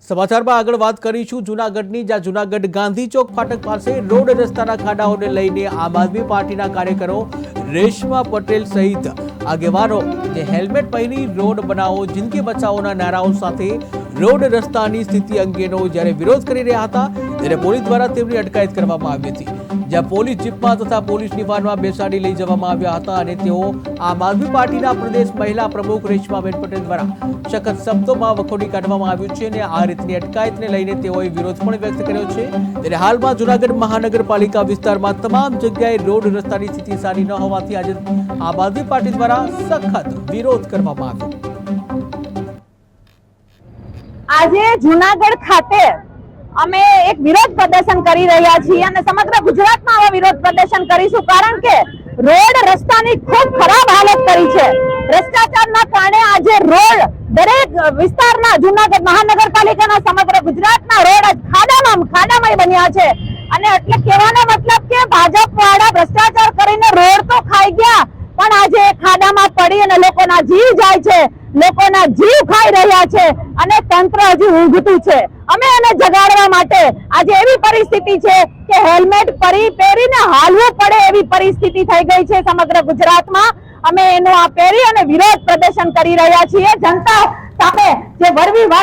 સમાચારમાં આગળ વાત કરીશું જૂનાગઢની, જ્યાં જૂનાગઢ ગાંધી ચોક ફાટક પાસે રોડ રસ્તાના ખાડાઓને લઈને આમ આદમી પાર્ટીના કાર્યકરો રેશમા પટેલ સહિત આગેવાનો જે હેલ્મેટ પહેરી રોડ બનાવો જિંદગી બચાવોના નારાઓ સાથે રોડ રસ્તાની સ્થિતિ અંગેનો જ્યારે વિરોધ કરી રહ્યા હતા ત્યારે પોલીસ દ્વારા તેમની અટકાયત કરવામાં આવી હતી, જ્યાં પોલીસ જીપમાં તથા પોલીસની વાનમાં બેસાડી લઈ જવામાં આવ્યા હતા અને તેઓ આમ આદમી પાર્ટીના પ્રદેશ મહિલા પ્રમુખ રેશમાબેન પટેલ દ્વારા સખત શબ્દોમાં વખોડી કાઢવામાં આવ્યું છે અને આ રીતની અટકાયતને લઈને તેઓએ વિરોધ પણ વ્યક્ત કર્યો છે। ત્યારે હાલમાં જૂનાગઢ મહાનગરપાલિકા વિસ્તારમાં તમામ જગ્યાએ રોડ રસ્તાની સ્થિતિ સારી ન હોવાથી આજે આમ આદમી પાર્ટી દ્વારા સખત વિરોધ કરવામાં આવ્યો। આજે જૂનાગઢ ખાતે અમે એક વિરોધ પ્રદર્શન કરી રહ્યા છીએ અને સમગ્ર ગુજરાતમાં આવા વિરોધ પ્રદર્શન કરીશું, કારણ કે રોડ રસ્તાની ખૂબ ખરાબ હાલત કરી છે। ભ્રષ્ટાચારના કારણે આજે રોડ દરેક વિસ્તારના જૂનાગઢ મહાનગરપાલિકાના સમગ્ર ગુજરાતના રોડ ખાડામય બન્યા છે અને એટલે કહેવાનો મતલબ કે ભાજપ વાળા ભ્રષ્ટાચાર કરીને રોડ તો ખાઈ ગયા પણ આજે ખાડામાં પડી અને લોકોના જીવ જાય છે, લોકોના જીવ ખાઈ રહ્યા છે અને તંત્ર હજી ઊંઘતું છે। અમે એને જગાડવા માટે આજે એવી પરિસ્થિતિ છે કે હેલ્મેટ પહેરીને હાલવું પડે એવી પરિસ્થિતિ થઈ ગઈ છે સમગ્ર ગુજરાતમાં। અમે એનું આ પહેરી અને વિરોધ પ્રદર્શન કરી રહ્યા છીએ। જનતા સામે જે વરવી